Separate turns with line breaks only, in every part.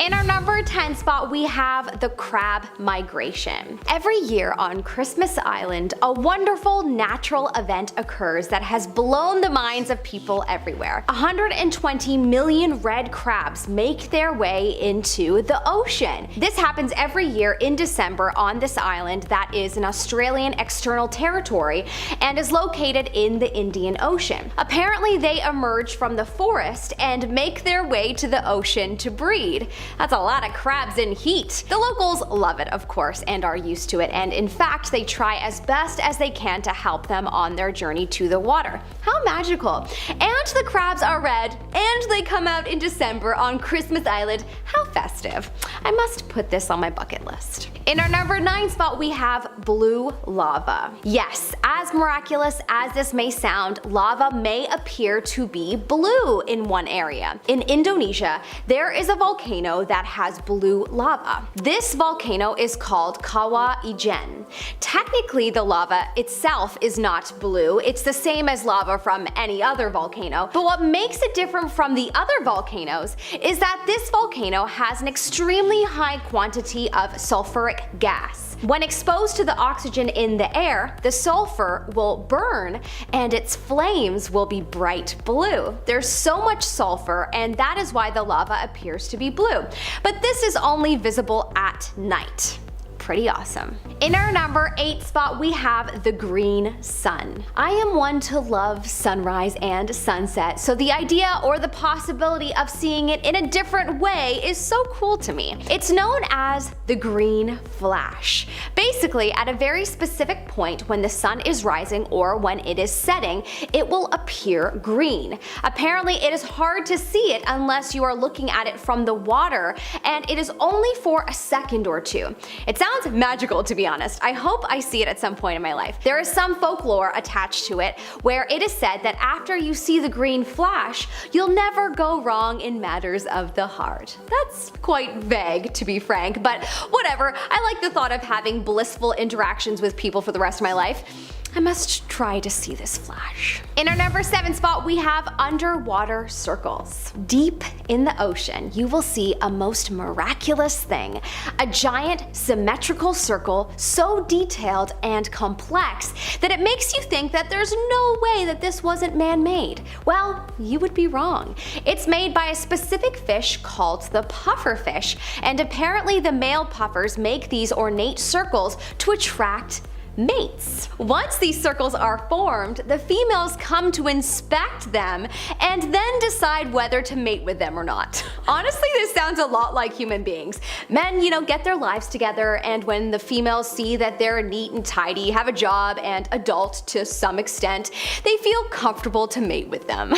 In our number 10 spot, we have the crab migration. Every year on Christmas Island, a wonderful natural event occurs that has blown the minds of people everywhere. 120 million red crabs make their way into the ocean. This happens every year in December on this island that is an Australian external territory and is located in the Indian Ocean. Apparently they emerge from the forest and make their way to the ocean to breed. That's a lot of crabs in heat. The locals love it, of course, and are used to it, and in fact they try as best as they can to help them on their journey to the water. How magical. And the crabs are red, and they come out in December on Christmas Island. How festive. I must put this on my bucket list. In our number 9 spot, we have blue lava. Yes, as miraculous as this may sound, lava may appear to be blue in one area. In Indonesia, there is a volcano that has blue lava. This volcano is called Kawah Ijen. Technically, the lava itself is not blue. It's the same as lava from any other volcano. But what makes it different from the other volcanoes is that this volcano has an extremely high quantity of sulfuric gas. When exposed to the oxygen in the air, the sulfur will burn and its flames will be bright blue. There's so much sulfur, and that is why the lava appears to be blue. But this is only visible at night. Pretty awesome. In our number 8 spot, we have the green sun. I am one to love sunrise and sunset, so the idea or the possibility of seeing it in a different way is so cool to me. It's known as the green flash. Basically, at a very specific point when the sun is rising or when it is setting, it will appear green. Apparently, it is hard to see it unless you are looking at it from the water, and it is only for a second or two. It sounds magical, to be honest. I hope I see it at some point in my life. There is some folklore attached to it where it is said that after you see the green flash, you'll never go wrong in matters of the heart. That's quite vague, to be frank, but whatever. I like the thought of having blissful interactions with people for the rest of my life. I must try to see this flash. In our number 7 spot, we have underwater circles. Deep in the ocean, you will see a most miraculous thing. A giant symmetrical circle so detailed and complex that it makes you think that there's no way that this wasn't man-made. Well, you would be wrong. It's made by a specific fish called the pufferfish, and apparently the male puffers make these ornate circles to attract mates. Once these circles are formed, the females come to inspect them and then decide whether to mate with them or not. Honestly, this sounds a lot like human beings. Men, get their lives together, and when the females see that they're neat and tidy, have a job, and adult to some extent, they feel comfortable to mate with them.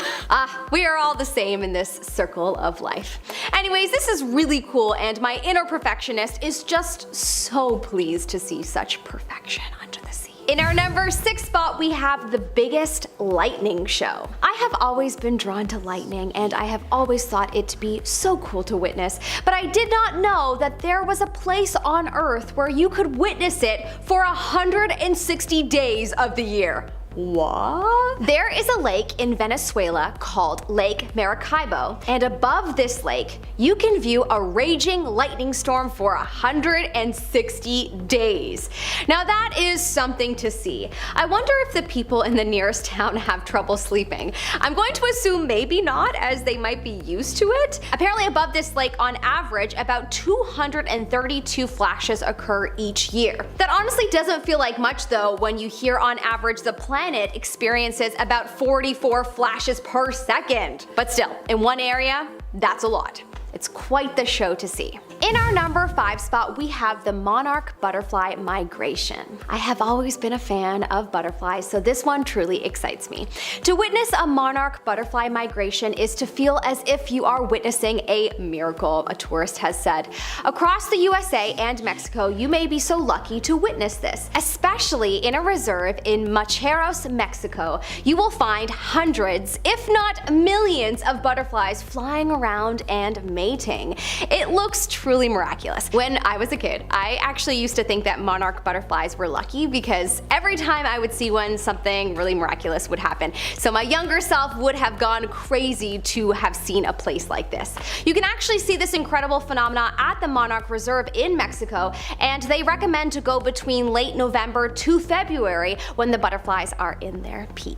We are all the same in this circle of life. Anyways, this is really cool, and my inner perfectionist is just so pleased to see such perfection under the sea. In our number 6 spot, we have the biggest lightning show. I have always been drawn to lightning, and I have always thought it to be so cool to witness, but I did not know that there was a place on Earth where you could witness it for 160 days of the year. What? There is a lake in Venezuela called Lake Maracaibo, and above this lake, you can view a raging lightning storm for 160 days. Now that is something to see. I wonder if the people in the nearest town have trouble sleeping. I'm going to assume maybe not, as they might be used to it. Apparently above this lake, on average, about 232 flashes occur each year. That honestly doesn't feel like much though when you hear on average the planet experiences about 44 flashes per second. But still, in one area, that's a lot. It's quite the show to see. In our number 5 spot, we have the monarch butterfly migration. I have always been a fan of butterflies, so this one truly excites me. To witness a monarch butterfly migration is to feel as if you are witnessing a miracle, a tourist has said. Across the USA and Mexico, you may be so lucky to witness this. Especially in a reserve in Macheros, Mexico, you will find hundreds, if not millions, of butterflies flying around and mating. It looks truly really miraculous. When I was a kid, I actually used to think that monarch butterflies were lucky because every time I would see one, something really miraculous would happen. So my younger self would have gone crazy to have seen a place like this. You can actually see this incredible phenomena at the Monarch Reserve in Mexico, and they recommend to go between late November to February when the butterflies are in their peak.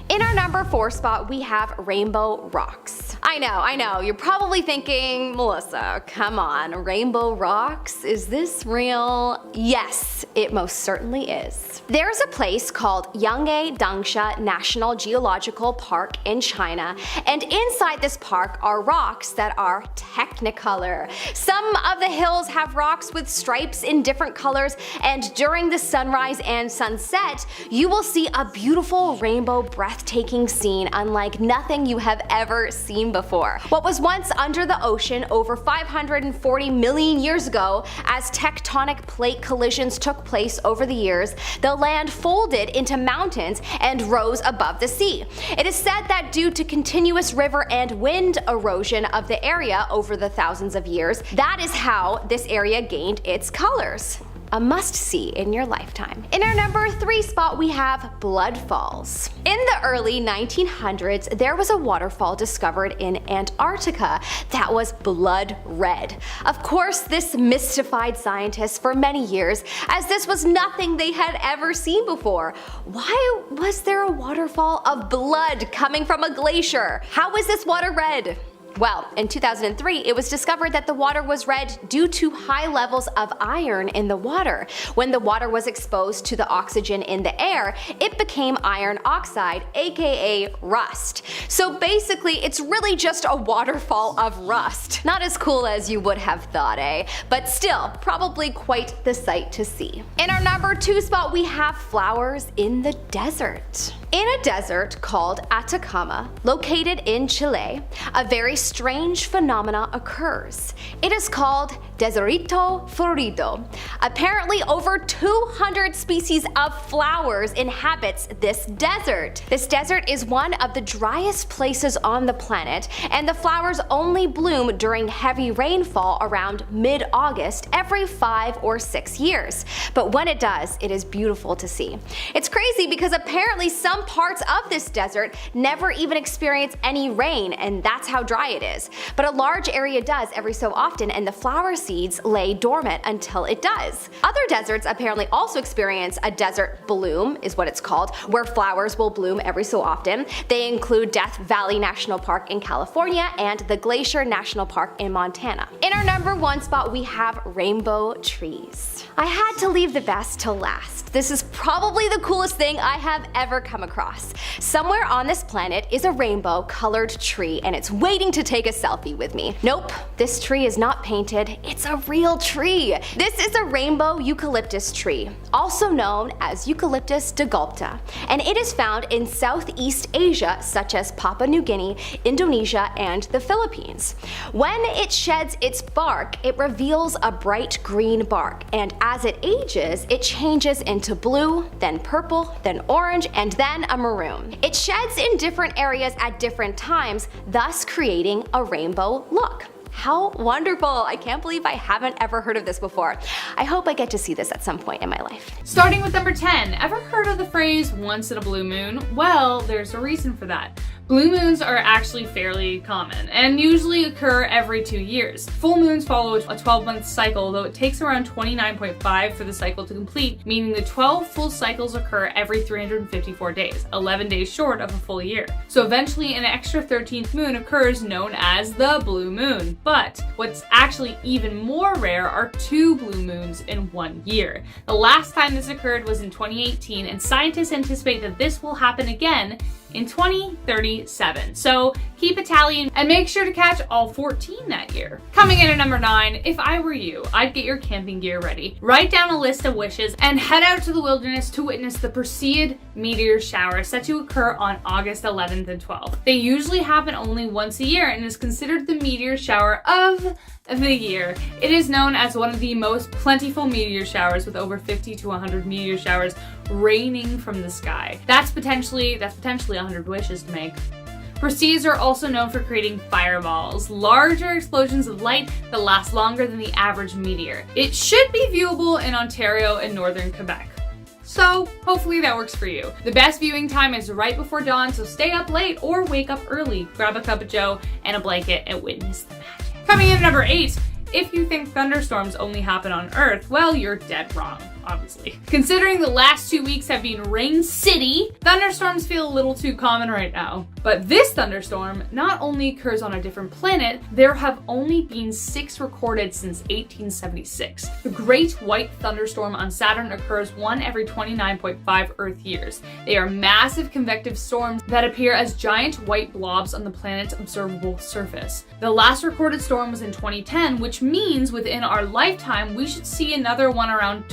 In our number 4 spot, we have Rainbow Rocks. I know, you're probably thinking, Melissa, come on, Rainbow Rocks? Is this real? Yes, it most certainly is. There's a place called Yangtze Dangsha National Geological Park in China, and inside this park are rocks that are technicolor. Some of the hills have rocks with stripes in different colors, and during the sunrise and sunset, you will see a beautiful rainbow breathtaking scene unlike nothing you have ever seen before. What was once under the ocean over 540 million years ago, as tectonic plate collisions took place over the years, the land folded into mountains and rose above the sea. It is said that due to continuous river and wind erosion of the area over the thousands of years, that is how this area gained its colors. A must-see in your lifetime. In our number 3 spot, we have Blood Falls. In the early 1900s, there was a waterfall discovered in Antarctica that was blood red. Of course, this mystified scientists for many years, as this was nothing they had ever seen before. Why was there a waterfall of blood coming from a glacier? How was this water red? Well, in 2003, it was discovered that the water was red due to high levels of iron in the water. When the water was exposed to the oxygen in the air, it became iron oxide, aka rust. So basically, it's really just a waterfall of rust. Not as cool as you would have thought, eh? But still, probably quite the sight to see. In our number 2 spot, we have flowers in the desert. In a desert called Atacama, located in Chile, a very strange phenomena occurs. It is called Deserito Florido. Apparently over 200 species of flowers inhabits this desert. This desert is one of the driest places on the planet, and the flowers only bloom during heavy rainfall around mid-August every 5 or 6 years. But when it does, it is beautiful to see. It's crazy because apparently some parts of this desert never even experience any rain, and that's how dry it is. But a large area does every so often, and the flower seeds lay dormant until it does. Other deserts apparently also experience a desert bloom, is what it's called, where flowers will bloom every so often. They include Death Valley National Park in California and the Glacier National Park in Montana. In our number 1 spot, we have rainbow trees. I had to leave the best till last. This is probably the coolest thing I have ever come across. Somewhere on this planet is a rainbow-colored tree, and it's waiting to take a selfie with me. Nope, this tree is not painted, it's a real tree. This is a rainbow eucalyptus tree, also known as Eucalyptus digulpta, and it is found in Southeast Asia such as Papua New Guinea, Indonesia, and the Philippines. When it sheds its bark, it reveals a bright green bark, and as it ages, it changes into blue, then purple, then orange, and then a maroon. It sheds in different areas at different times, thus creating a rainbow look. How wonderful! I can't believe I haven't ever heard of this before. I hope I get to see this at some point in my life.
Starting with number 10, ever heard of the phrase once in a blue moon? Well, there's a reason for that. Blue moons are actually fairly common and usually occur every 2 years. Full moons follow a 12-month cycle, though it takes around 29.5 for the cycle to complete, meaning the 12 full cycles occur every 354 days, 11 days short of a full year. So eventually an extra 13th moon occurs known as the blue moon. But what's actually even more rare are 2 blue moons in 1 year. The last time this occurred was in 2018, and scientists anticipate that this will happen again in 2037. So keep a tally and make sure to catch all 14 that year. Coming in at number 9, if I were you, I'd get your camping gear ready. Write down a list of wishes and head out to the wilderness to witness the Perseid meteor shower set to occur on August 11th and 12th. They usually happen only once a year and is considered the meteor shower of the year. It is known as one of the most plentiful meteor showers, with over 50 to 100 meteor showers raining from the sky. That's potentially 100 wishes to make. Perseids are also known for creating fireballs, larger explosions of light that last longer than the average meteor. It should be viewable in Ontario and northern Quebec. So hopefully that works for you. The best viewing time is right before dawn, so stay up late or wake up early. Grab a cup of joe and a blanket and witness the magic. Coming in at number 8, if you think thunderstorms only happen on Earth, well, you're dead wrong, obviously. Considering the last 2 weeks have been rain city, thunderstorms feel a little too common right now. But this thunderstorm not only occurs on a different planet, there have only been 6 recorded since 1876. The Great White Thunderstorm on Saturn occurs 1 every 29.5 Earth years. They are massive convective storms that appear as giant white blobs on the planet's observable surface. The last recorded storm was in 2010, which means within our lifetime we should see another one around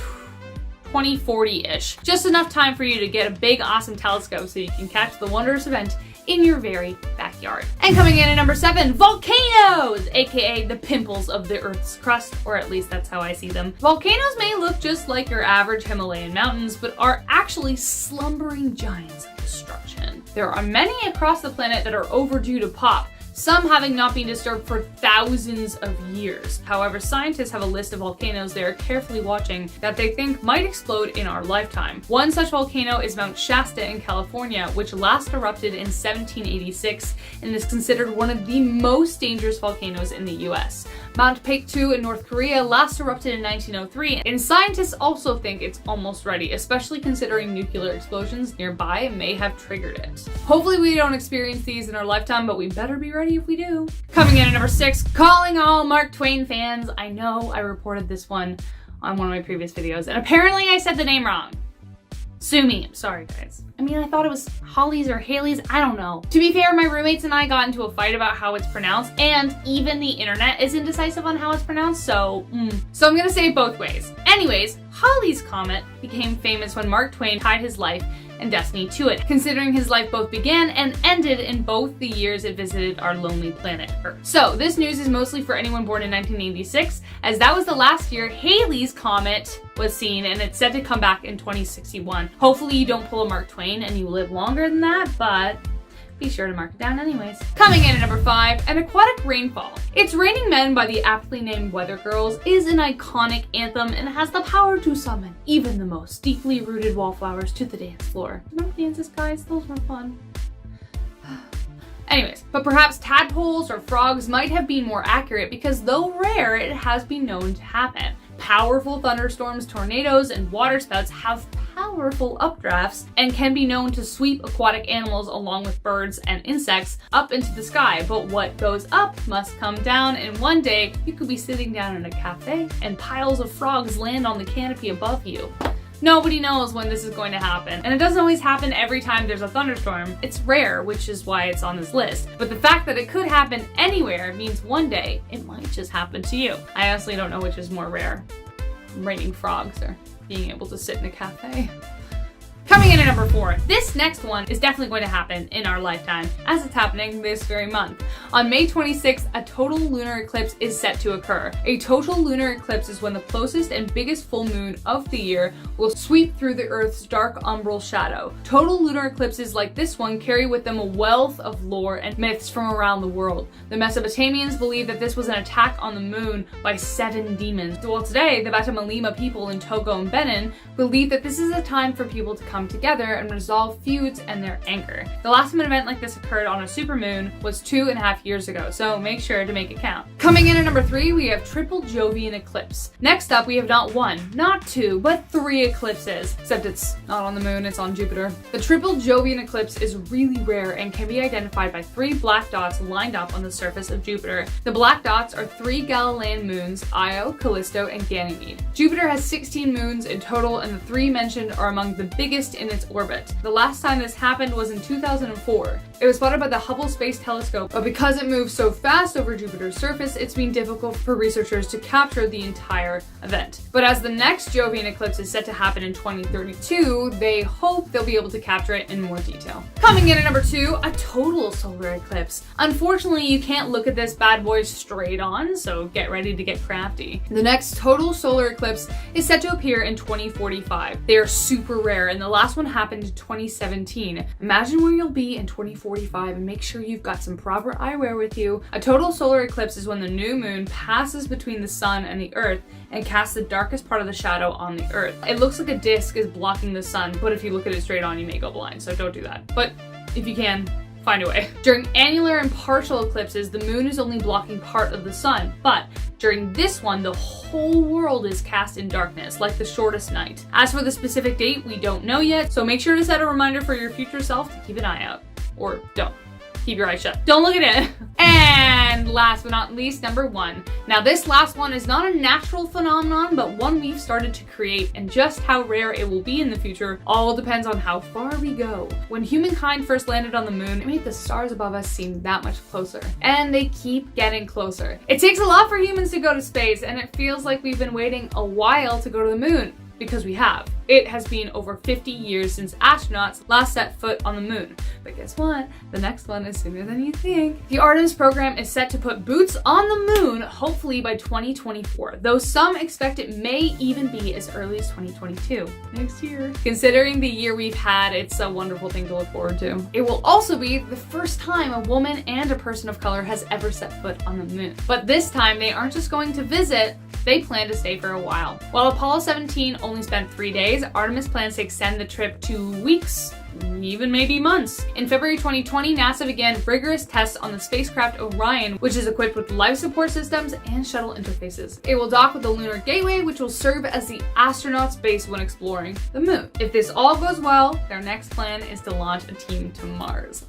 2040-ish. Just enough time for you to get a big awesome telescope so you can catch the wondrous event in your very backyard. And coming in at number 7, volcanoes, aka the pimples of the Earth's crust, or at least that's how I see them. Volcanoes may look just like your average Himalayan mountains, but are actually slumbering giants of destruction. There are many across the planet that are overdue to pop, some having not been disturbed for thousands of years. However, scientists have a list of volcanoes they are carefully watching that they think might explode in our lifetime. One such volcano is Mount Shasta in California, which last erupted in 1786 and is considered one of the most dangerous volcanoes in the US. Mount Paektu in North Korea last erupted in 1903, and scientists also think it's almost ready, especially considering nuclear explosions nearby may have triggered it. Hopefully we don't experience these in our lifetime, but we better be ready if we do. Coming in at number 6, calling all Mark Twain fans. I know I reported this one on one of my previous videos, and apparently I said the name wrong. Sue me. I'm sorry, guys. I mean, I thought it was Halley's or Halley's. I don't know. To be fair, my roommates and I got into a fight about how it's pronounced, and even the internet is indecisive on how it's pronounced, so I'm gonna say it both ways. Anyways, Halley's Comet became famous when Mark Twain tied his life and destiny to it, considering his life both began and ended in both the years it visited our lonely planet Earth. So this news is mostly for anyone born in 1986, as that was the last year Halley's Comet was seen, and it's set to come back in 2061. Hopefully you don't pull a Mark Twain and you live longer than that, but be sure to mark it down anyways. Coming in at number 5, an aquatic rainfall. It's Raining Men by the aptly named Weather Girls is an iconic anthem and has the power to summon even the most deeply rooted wallflowers to the dance floor. Remember dances, guys? Those were fun. Anyways, but perhaps tadpoles or frogs might have been more accurate because though rare, it has been known to happen. Powerful thunderstorms, tornadoes, and waterspouts have powerful updrafts and can be known to sweep aquatic animals along with birds and insects up into the sky. But what goes up must come down, and one day you could be sitting down in a cafe and piles of frogs land on the canopy above you. Nobody knows when this is going to happen, and it doesn't always happen every time there's a thunderstorm. It's rare, which is why it's on this list. But the fact that it could happen anywhere means one day it might just happen to you. I honestly don't know which is more rare, raining frogs or being able to sit in a cafe. Coming in at number 4, this next one is definitely going to happen in our lifetime, as it's happening this very month. On May 26th, a total lunar eclipse is set to occur. A total lunar eclipse is when the closest and biggest full moon of the year will sweep through the Earth's dark umbral shadow. Total lunar eclipses like this one carry with them a wealth of lore and myths from around the world. The Mesopotamians believed that this was an attack on the moon by 7 demons. While today, the Batamalima people in Togo and Benin believe that this is a time for people to come together and resolve feuds and their anger. The last time an event like this occurred on a supermoon was 2.5 years ago, so make sure to make it count. Coming in at number 3, we have triple Jovian eclipse. Next up, we have not 1, not 2, but 3 eclipses, except it's not on the moon, it's on Jupiter. The triple Jovian eclipse is really rare and can be identified by 3 black dots lined up on the surface of Jupiter. The black dots are 3 Galilean moons, Io, Callisto, and Ganymede. Jupiter has 16 moons in total, and the 3 mentioned are among the biggest in its orbit. The last time this happened was in 2004. It was spotted by the Hubble Space Telescope, but because it moves so fast over Jupiter's surface, it's been difficult for researchers to capture the entire event. But as the next Jovian eclipse is set to happen in 2032, they hope they'll be able to capture it in more detail. Coming in at number 2, a total solar eclipse. Unfortunately, you can't look at this bad boy straight on, so get ready to get crafty. The next total solar eclipse is set to appear in 2045. They are super rare, and the last one happened in 2017. Imagine where you'll be in 2045 8:45 and make sure you've got some proper eyewear with you. A total solar eclipse is when the new moon passes between the sun and the earth and casts the darkest part of the shadow on the earth. It looks like a disc is blocking the sun, but if you look at it straight on, you may go blind, so don't do that. But if you can, find a way. During annular and partial eclipses, the moon is only blocking part of the sun, but during this one, the whole world is cast in darkness, like the shortest night. As for the specific date, we don't know yet, so make sure to set a reminder for your future self to keep an eye out. Or don't. Keep your eyes shut. Don't look at it. And last but not least, number 1. Now this last one is not a natural phenomenon, but one we've started to create, and just how rare it will be in the future all depends on how far we go. When humankind first landed on the moon, it made the stars above us seem that much closer. And they keep getting closer. It takes a lot for humans to go to space, and it feels like we've been waiting a while to go to the moon. Because we have. It has been over 50 years since astronauts last set foot on the moon. But guess what? The next one is sooner than you think. The Artemis program is set to put boots on the moon, hopefully by 2024, though some expect it may even be as early as 2022, next year. Considering the year we've had, it's a wonderful thing to look forward to. It will also be the first time a woman and a person of color has ever set foot on the moon. But this time, they aren't just going to visit, they plan to stay for a while. While Apollo 17 only spent 3 days, Artemis plans to extend the trip to weeks, even maybe months. In February 2020, NASA began rigorous tests on the spacecraft Orion, which is equipped with life support systems and shuttle interfaces. It will dock with the Lunar Gateway, which will serve as the astronauts' base when exploring the moon. If this all goes well, their next plan is to launch a team to Mars.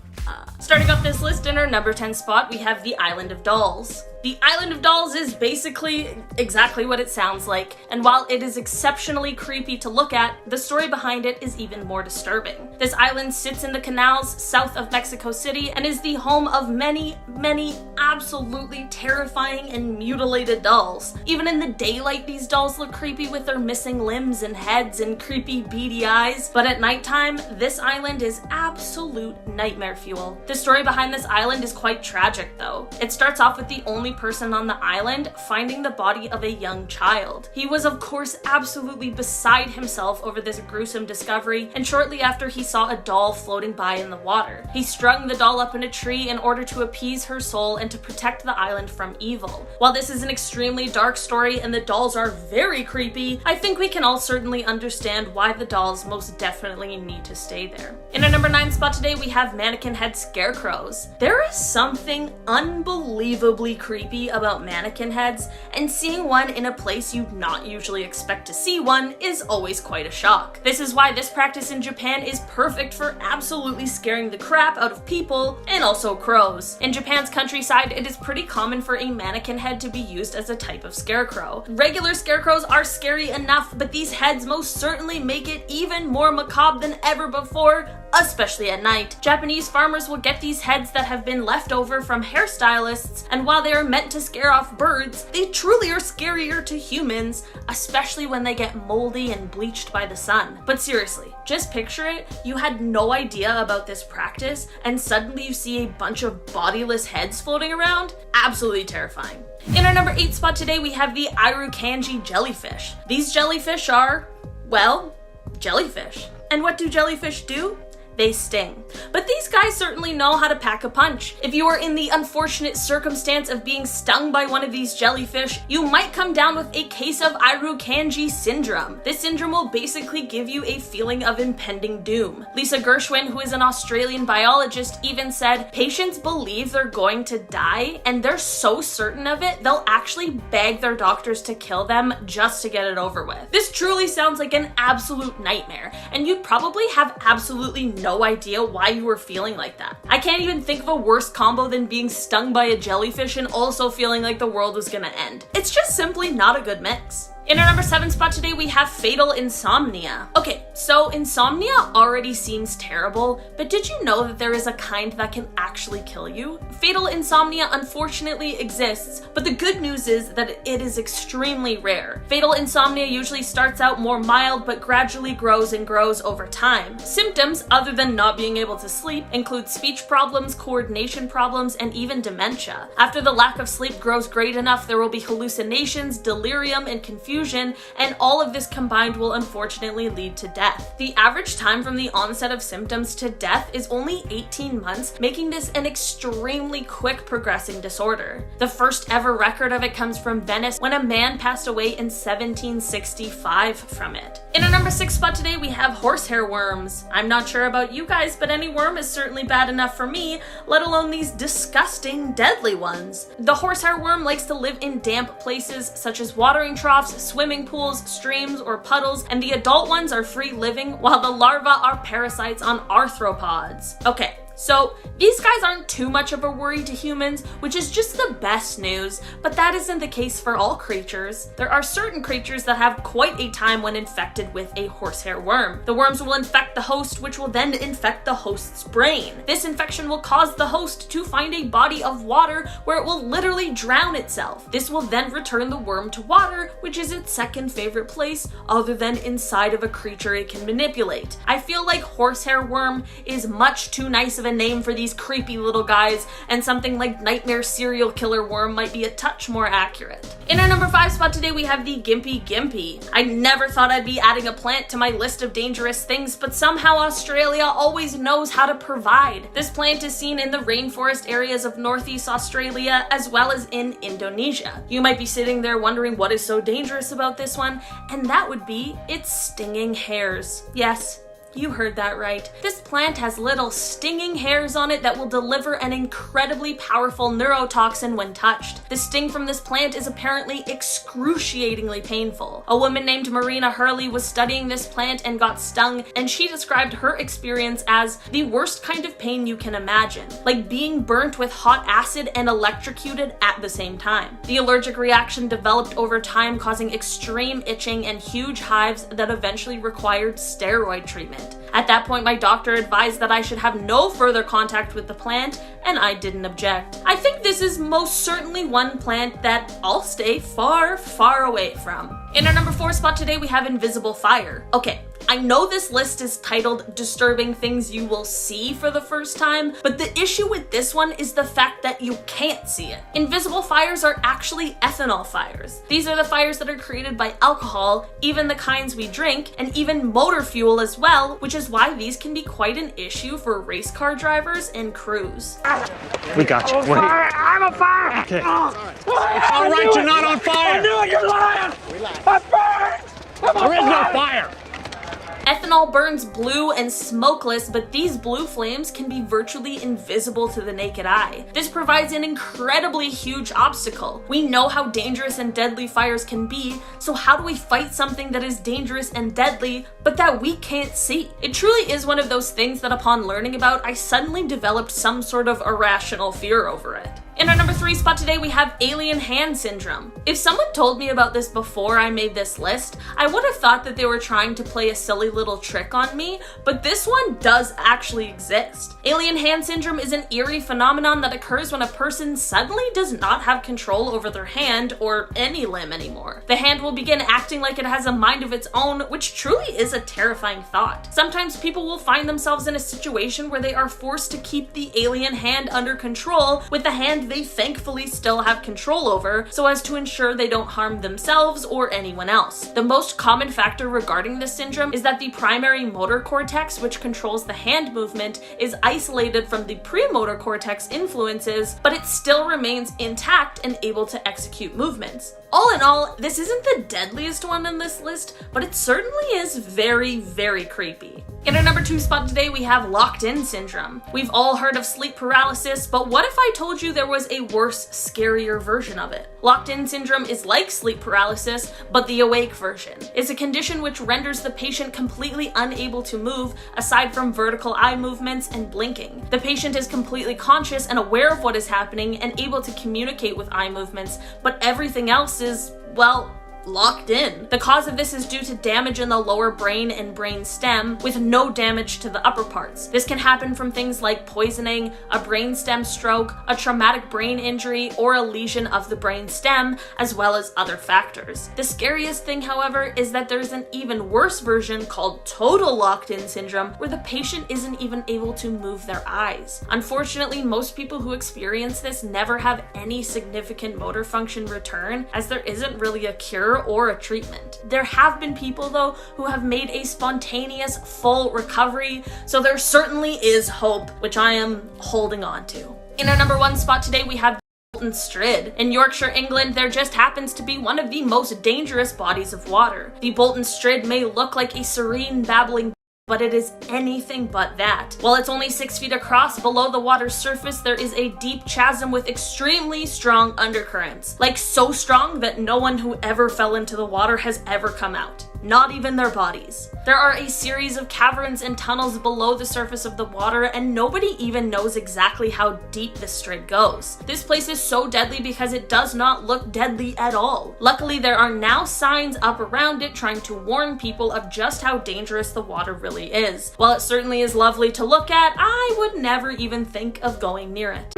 Starting off this list in our number 10 spot, we have the Island of Dolls. The Island of Dolls is basically exactly what it sounds like, and while it is exceptionally creepy to look at, the story behind it is even more disturbing. This island sits in the canals south of Mexico City and is the home of many, many absolutely terrifying and mutilated dolls. Even in the daylight, these dolls look creepy with their missing limbs and heads and creepy beady eyes, but at nighttime, this island is absolute nightmare fuel. The story behind this island is quite tragic though. It starts off with the only person on the island finding the body of a young child. He was of course absolutely beside himself over this gruesome discovery, and shortly after he saw a doll floating by in the water. He strung the doll up in a tree in order to appease her soul and to protect the island from evil. While this is an extremely dark story and the dolls are very creepy, I think we can all certainly understand why the dolls most definitely need to stay there. In our number 9 spot today, we have mannequin head scarecrows. There is something unbelievably creepy about mannequin heads, and seeing one in a place you'd not usually expect to see one is always quite a shock. This is why this practice in Japan is perfect for absolutely scaring the crap out of people and also crows. In Japan's countryside, it is pretty common for a mannequin head to be used as a type of scarecrow. Regular scarecrows are scary enough, but these heads most certainly make it even more macabre than ever before, especially at night. Japanese farmers will get these heads that have been left over from hairstylists, and while they are meant to scare off birds, they truly are scarier to humans, especially when they get moldy and bleached by the sun. But seriously, just picture it, you had no idea about this practice, and suddenly you see a bunch of bodiless heads floating around? Absolutely terrifying. In our number 8 spot today, we have the Irukandji Jellyfish. These jellyfish are, well, jellyfish. And what do jellyfish do? They sting. But these guys certainly know how to pack a punch. If you are in the unfortunate circumstance of being stung by one of these jellyfish, you might come down with a case of Irukandji syndrome. This syndrome will basically give you a feeling of impending doom. Lisa Gershwin, who is an Australian biologist, even said, patients believe they're going to die, and they're so certain of it, they'll actually beg their doctors to kill them just to get it over with. This truly sounds like an absolute nightmare, and you'd probably have absolutely no idea why you were feeling like that. I can't even think of a worse combo than being stung by a jellyfish and also feeling like the world was gonna end. It's just simply not a good mix. In our number 7 spot today, we have fatal insomnia. Okay, so insomnia already seems terrible, but did you know that there is a kind that can actually kill you? Fatal insomnia unfortunately exists, but the good news is that it is extremely rare. Fatal insomnia usually starts out more mild, but gradually grows and grows over time. Symptoms, other than not being able to sleep, include speech problems, coordination problems, and even dementia. After the lack of sleep grows great enough, there will be hallucinations, delirium, and confusion, confusion, and all of this combined will unfortunately lead to death. The average time from the onset of symptoms to death is only 18 months, making this an extremely quick progressing disorder. The first ever record of it comes from Venice when a man passed away in 1765 from it. In our number 6 spot today, we have horsehair worms. I'm not sure about you guys, but any worm is certainly bad enough for me, let alone these disgusting, deadly ones. The horsehair worm likes to live in damp places such as watering troughs, swimming pools, streams, or puddles, and the adult ones are free living, while the larvae are parasites on arthropods. Okay, so these guys aren't too much of a worry to humans, which is just the best news, but that isn't the case for all creatures. There are certain creatures that have quite a time when infected with a horsehair worm. The worms will infect the host, which will then infect the host's brain. This infection will cause the host to find a body of water where it will literally drown itself. This will then return the worm to water, which is its second favorite place other than inside of a creature it can manipulate. I feel like horsehair worm is much too nice of a name for these creepy little guys, and something like nightmare serial killer worm might be a touch more accurate. In our number 5 spot today, we have the Gimpy Gimpy. I never thought I'd be adding a plant to my list of dangerous things, but somehow Australia always knows how to provide. This plant is seen in the rainforest areas of Northeast Australia as well as in Indonesia. You might be sitting there wondering what is so dangerous about this one, and that would be its stinging hairs. Yes, you heard that right. This plant has little stinging hairs on it that will deliver an incredibly powerful neurotoxin when touched. The sting from this plant is apparently excruciatingly painful. A woman named Marina Hurley was studying this plant and got stung, and she described her experience as the worst kind of pain you can imagine, like being burnt with hot acid and electrocuted at the same time. The allergic reaction developed over time, causing extreme itching and huge hives that eventually required steroid treatment. At that point, my doctor advised that I should have no further contact with the plant, and I didn't object. I think this is most certainly one plant that I'll stay far, far away from. In our number 4 spot today, we have invisible fire. Okay, I know this list is titled Disturbing Things You Will See for the First Time, but the issue with this one is the fact that you can't see it. Invisible fires are actually ethanol fires. These are the fires that are created by alcohol, even the kinds we drink, and even motor fuel as well, which is why these can be quite an issue for race car drivers and crews.
We got you. Wait.
I'm on fire!
Okay.
It's
all right, you're not on fire.
I knew it, you're lying! I'm burned!
There is no fire.
Ethanol burns blue and smokeless, but these blue flames can be virtually invisible to the naked eye. This provides an incredibly huge obstacle. We know how dangerous and deadly fires can be, so how do we fight something that is dangerous and deadly, but that we can't see? It truly is one of those things that upon learning about, I suddenly developed some sort of irrational fear over it. In our number 3 spot today, we have alien hand syndrome. If someone told me about this before I made this list, I would have thought that they were trying to play a silly little trick on me, but this one does actually exist. Alien hand syndrome is an eerie phenomenon that occurs when a person suddenly does not have control over their hand or any limb anymore. The hand will begin acting like it has a mind of its own, which truly is a terrifying thought. Sometimes people will find themselves in a situation where they are forced to keep the alien hand under control with the hand they thankfully still have control over, so as to ensure they don't harm themselves or anyone else. The most common factor regarding this syndrome is that the primary motor cortex, which controls the hand movement, is isolated from the premotor cortex influences, but it still remains intact and able to execute movements. All in all, this isn't the deadliest one on this list, but it certainly is very, very creepy. In our number 2 spot today, we have locked-in syndrome. We've all heard of sleep paralysis, but what if I told you there was a worse, scarier version of it? Locked-in syndrome is like sleep paralysis, but the awake version. It's a condition which renders the patient completely unable to move, aside from vertical eye movements and blinking. The patient is completely conscious and aware of what is happening and able to communicate with eye movements, but everything else is, well, locked in. The cause of this is due to damage in the lower brain and brain stem, with no damage to the upper parts. This can happen from things like poisoning, a brainstem stroke, a traumatic brain injury, or a lesion of the brain stem, as well as other factors. The scariest thing, however, is that there's an even worse version called total locked-in syndrome, where the patient isn't even able to move their eyes. Unfortunately, most people who experience this never have any significant motor function return, as there isn't really a cure cure or a treatment. There have been people though who have made a spontaneous full recovery, so there certainly is hope, which I am holding on to. In our number 1 spot today, we have Bolton Strid. In Yorkshire, England, there just happens to be one of the most dangerous bodies of water. The Bolton Strid may look like a serene, babbling, but it is anything but that. While it's only 6 feet across, below the water's surface, there is a deep chasm with extremely strong undercurrents. Like so strong that no one who ever fell into the water has ever come out. Not even their bodies. There are a series of caverns and tunnels below the surface of the water, and nobody even knows exactly how deep this Strid goes. This place is so deadly because it does not look deadly at all. Luckily, there are now signs up around it trying to warn people of just how dangerous the water really is. While it certainly is lovely to look at, I would never even think of going near it.